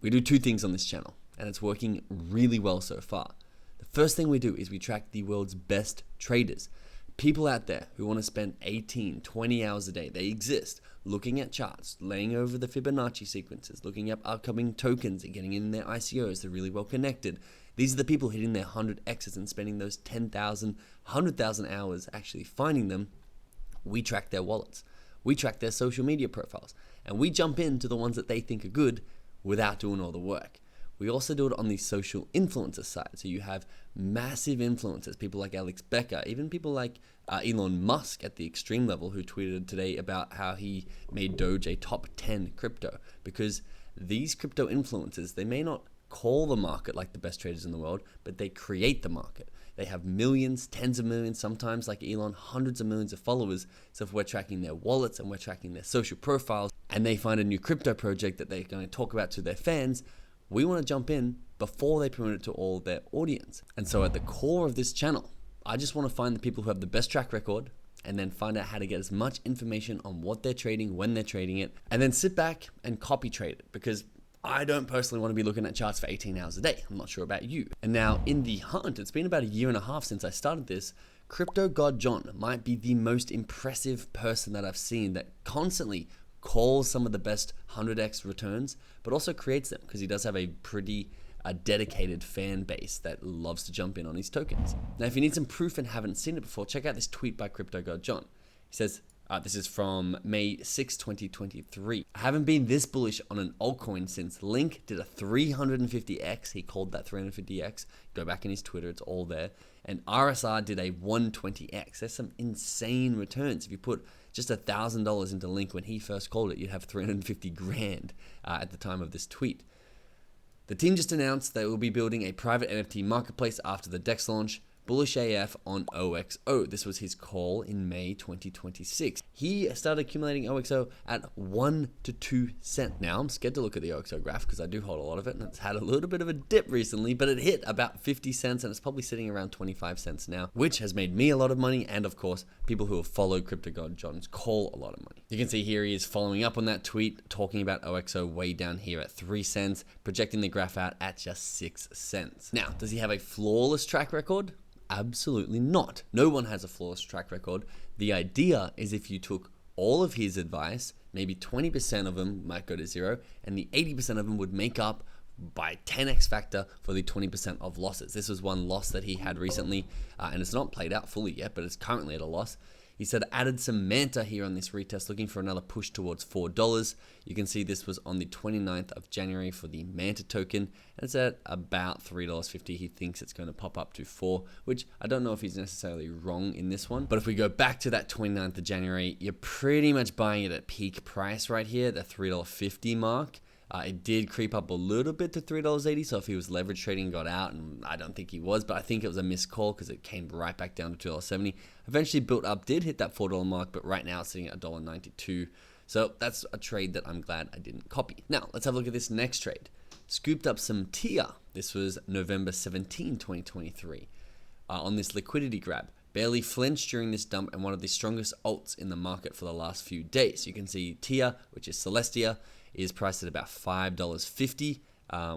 We do two things on this channel, and it's working really well so far. The first thing we do is we track the world's best traders. People out there who want to spend 18, 20 hours a day, they exist, looking at charts, laying over the Fibonacci sequences, looking up upcoming tokens and getting in their ICOs. They're really well connected. These are the people hitting their 100Xs and spending those 10,000, 100,000 hours actually finding them. We track their wallets. We track their social media profiles. And we jump into the ones that they think are good without doing all the work. We also do it on the social influencer side. So you have massive influencers, people like Alex Becker, even people like Elon Musk at the extreme level, who tweeted today about how he made Doge a top 10 crypto. Because these crypto influencers, they may not call the market like the best traders in the world, but they create the market. They have millions, tens of millions, sometimes like Elon, hundreds of millions of followers. So if we're tracking their wallets and we're tracking their social profiles, and they find a new crypto project that they're going to talk about to their fans, we want to jump in before they promote it to all their audience. And so at the core of this channel, I just want to find the people who have the best track record and then find out how to get as much information on what they're trading, when they're trading it, and then sit back and copy trade it, because I don't personally want to be looking at charts for 18 hours a day. I'm not sure about you. And now in the hunt, it's been about a year and a half since I started this. Crypto God John might be the most impressive person that I've seen that constantly calls some of the best 100x returns, but also creates them, because he does have a pretty dedicated fan base that loves to jump in on his tokens. Now, if you need some proof and haven't seen it before, check out this tweet by Crypto God John. He says, this is from May 6, 2023. I haven't been this bullish on an altcoin since Link did a 350x. He called that 350x. Go back in his Twitter, it's all there. And RSR did a 120x. There's some insane returns. If you put just $1,000 into Link when he first called it, you'd have 350 grand at the time of this tweet. The team just announced they will be building a private NFT marketplace after the DEX launch. Bullish AF on OXO. This was his call in May 2026. He started accumulating OXO at 1 to 2 cents. Now, I'm scared to look at the OXO graph because I do hold a lot of it, and it's had a little bit of a dip recently, but it hit about 50 cents and it's probably sitting around 25 cents now, which has made me a lot of money, and of course, people who have followed Crypto God John's call a lot of money. You can see here he is following up on that tweet, talking about OXO way down here at 3 cents, projecting the graph out at just 6 cents. Now, does he have a flawless track record? Absolutely not. No one has a flawless track record. The idea is if you took all of his advice, maybe 20% of them might go to zero, and the 80% of them would make up by 10x factor for the 20% of losses. This was one loss that he had recently, and it's not played out fully yet, but it's currently at a loss. He said, added some Manta here on this retest, looking for another push towards $4. You can see this was on the 29th of January for the Manta token, and it's at about $3.50. He thinks it's going to pop up to $4, which I don't know if he's necessarily wrong in this one. But if we go back to that 29th of January, you're pretty much buying it at peak price right here, the $3.50 mark. It did creep up a little bit to $3.80, so if he was leverage trading and got out, and I don't think he was, but I think it was a missed call because it came right back down to $2.70. Eventually built up, did hit that $4 mark, but right now it's sitting at $1.92. So that's a trade that I'm glad I didn't copy. Now, let's have a look at this next trade. Scooped up some TIA. This was November 17, 2023. On this liquidity grab. Barely flinched during this dump and one of the strongest alts in the market for the last few days. You can see TIA, which is Celestia, is priced at about $5.50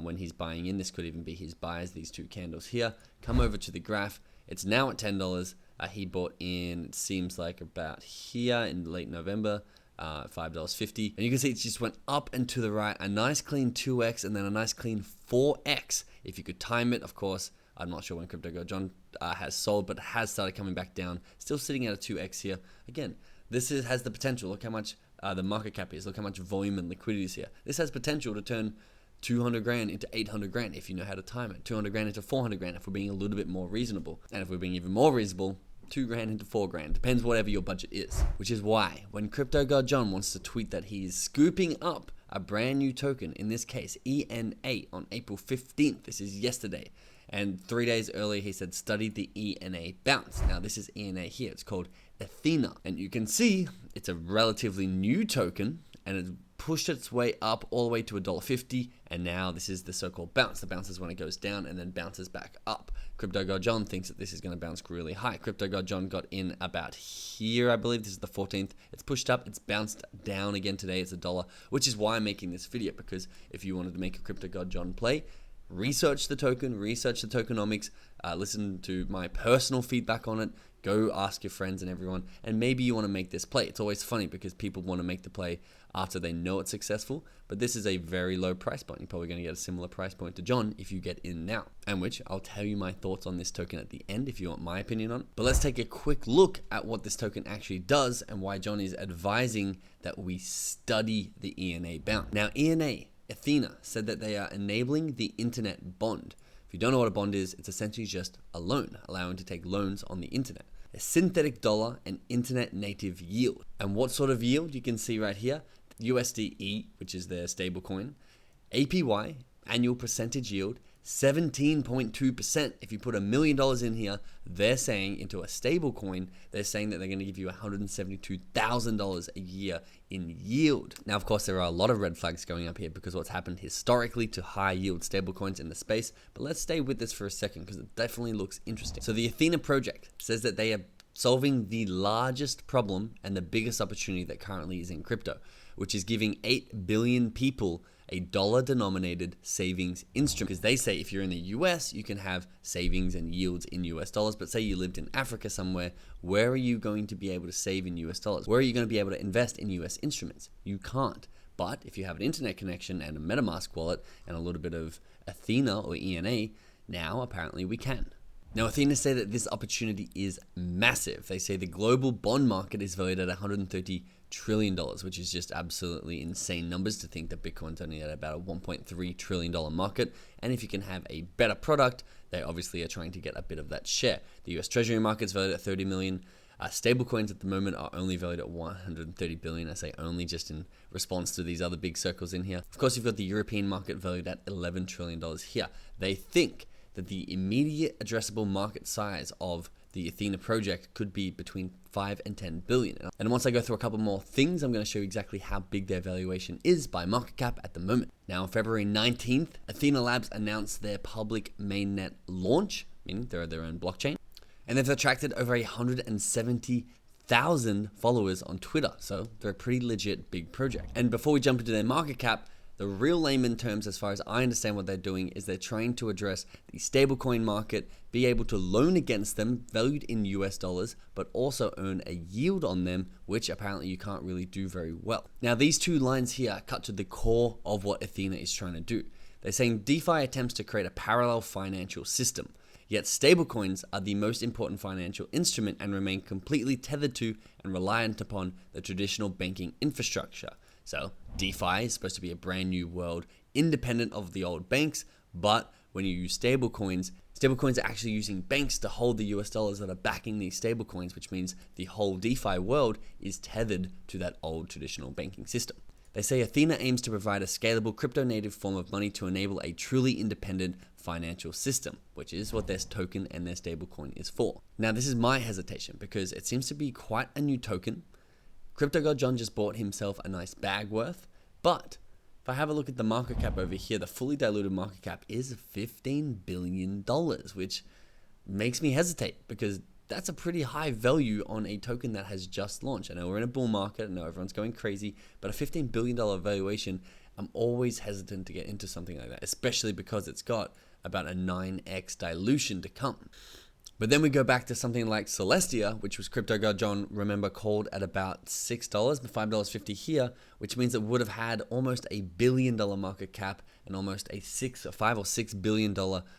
when he's buying in. This could even be his buys, these two candles here. Come over to the graph. It's now at $10. He bought in, it seems like about here in late November, $5.50. And you can see it just went up and to the right, a nice clean 2x and then a nice clean 4x. If you could time it, of course. I'm not sure when Crypto God John has sold, but has started coming back down. Still sitting at a 2x here. Again, this has the potential. Look how much the market cap is. Look how much volume and liquidity is here. This has potential to turn 200 grand into 800 grand if you know how to time it. 200 grand into 400 grand if we're being a little bit more reasonable. And if we're being even more reasonable, 2 grand into 4 grand. Depends whatever your budget is. Which is why when Crypto God John wants to tweet that he's scooping up a brand new token, in this case ENA, on April 15th, this is yesterday, and 3 days earlier he said study the ENA bounce. Now this is ENA here, it's called Athena, and you can see it's a relatively new token and it's pushed its way up all the way to $1.50, and now this is the so-called bounce. The bounce is when it goes down and then bounces back up. Crypto God John thinks that this is going to bounce really high. Crypto God John got in about here, I believe. This is the 14th. It's pushed up. It's bounced down again today. It's $1, which is why I'm making this video, because if you wanted to make a Crypto God John play, research the token, research the tokenomics, listen to my personal feedback on it, go ask your friends and everyone, and maybe you want to make this play. It's always funny because people want to make the play after they know it's successful, but this is a very low price point. You're probably going to get a similar price point to John if you get in now, and which I'll tell you my thoughts on this token at the end if you want my opinion on it. But let's take a quick look at what this token actually does and why John is advising that we study the ENA bounce. Now, ENA, Ethena, said that they are enabling the internet bond. If you don't know what a bond is, it's essentially just a loan, allowing to take loans on the internet. A synthetic dollar and internet native yield. And what sort of yield? You can see right here, USDE, which is their stablecoin, APY, annual percentage yield, 17.2%. If you put $1 million in here, they're saying into a stable coin, they're saying that they're going to give you $172,000 a year in yield. Now, of course, there are a lot of red flags going up here because what's happened historically to high yield stablecoins in the space. But let's stay with this for a second because it definitely looks interesting. So the Ethena project says that they are solving the largest problem and the biggest opportunity that currently is in crypto, which is giving 8 billion people a dollar-denominated savings instrument. Because they say if you're in the US, you can have savings and yields in US dollars, but say you lived in Africa somewhere, where are you going to be able to save in US dollars? Where are you going to be able to invest in US instruments? You can't. But if you have an internet connection and a MetaMask wallet and a little bit of Ethena or ENA, now apparently we can. Now, Ethena say that this opportunity is massive. They say the global bond market is valued at $130 trillion, which is just absolutely insane numbers to think that Bitcoin's only at about a $1.3 trillion market. And if you can have a better product, they obviously are trying to get a bit of that share. The US Treasury market's valued at 30 million. Stablecoins at the moment are only valued at 130 billion. I say only just in response to these other big circles in here. Of course, you've got the European market valued at $11 trillion here. They think that the immediate addressable market size of the Ethena project could be between 5 and 10 billion. And once I go through a couple more things, I'm going to show you exactly how big their valuation is by market cap at the moment. Now, on February 19th, Ethena Labs announced their public mainnet launch, meaning they're their own blockchain, and they've attracted over 170,000 followers on Twitter. So they're a pretty legit big project. And before we jump into their market cap, the real layman terms, as far as I understand what they're doing, is they're trying to address the stablecoin market, be able to loan against them, valued in US dollars, but also earn a yield on them, which apparently you can't really do very well. Now, these two lines here cut to the core of what Ethena is trying to do. They're saying DeFi attempts to create a parallel financial system, yet stablecoins are the most important financial instrument and remain completely tethered to and reliant upon the traditional banking infrastructure. So DeFi is supposed to be a brand new world independent of the old banks, but when you use stablecoins, stablecoins are actually using banks to hold the US dollars that are backing these stablecoins, which means the whole DeFi world is tethered to that old traditional banking system. They say Ethena aims to provide a scalable crypto-native form of money to enable a truly independent financial system, which is what their token and their stablecoin is for. Now, this is my hesitation because it seems to be quite a new token. Crypto God John just bought himself a nice bag worth, but if I have a look at the market cap over here, the fully diluted market cap is $15 billion, which makes me hesitate because that's a pretty high value on a token that has just launched. I know we're in a bull market, I know everyone's going crazy, but a $15 billion valuation, I'm always hesitant to get into something like that, especially because it's got about a 9x dilution to come. But then we go back to something like Celestia, which was Crypto God John, remember, called at about $6, $5.50 here, which means it would have had almost a $1 billion market cap and almost a $5 or $6 billion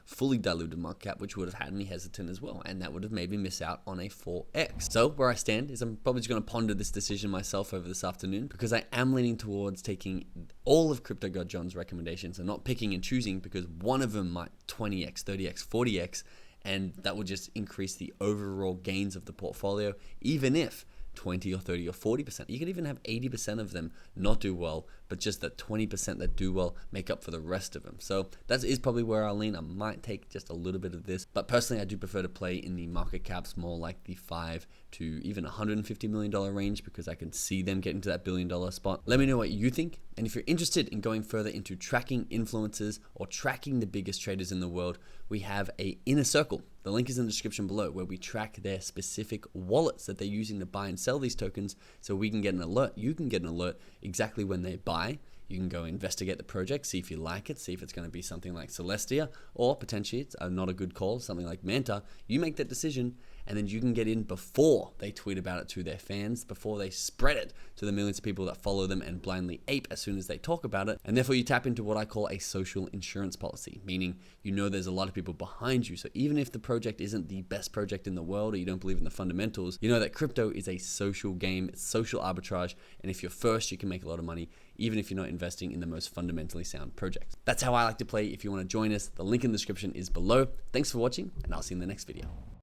fully diluted market cap, which would have had me hesitant as well. And that would have made me miss out on a 4x. So where I stand is I'm probably just going to ponder this decision myself over this afternoon because I am leaning towards taking all of Crypto God John's recommendations and not picking and choosing because one of them might 20x, 30x, 40x, and that will just increase the overall gains of the portfolio, even if 20 or 30 or 40%. You could even have 80% of them not do well, but just that 20% that do well make up for the rest of them. So that is probably where I'll lean. I might take just a little bit of this, but personally I do prefer to play in the market caps more like the $5 to even $150 million range, because I can see them getting to that $1 billion spot. Let me know what you think. And if you're interested in going further into tracking influencers or tracking the biggest traders in the world, we have a inner circle. The link is in the description below, where we track their specific wallets that they're using to buy and sell these tokens, so we can get an alert. You can get an alert exactly when they buy. You can go investigate the project, see if you like it, see if it's going to be something like Celestia, or potentially it's not a good call, something like Manta. You make that decision, and then you can get in before they tweet about it to their fans, before they spread it to the millions of people that follow them and blindly ape as soon as they talk about it. And therefore you tap into what I call a social insurance policy, meaning you know there's a lot of people behind you. So even if the project isn't the best project in the world, or you don't believe in the fundamentals, you know that crypto is a social game, it's social arbitrage, and if you're first, you can make a lot of money, even if you're not investing in the most fundamentally sound projects. That's how I like to play. If you want to join us, the link in the description is below. Thanks for watching, and I'll see you in the next video.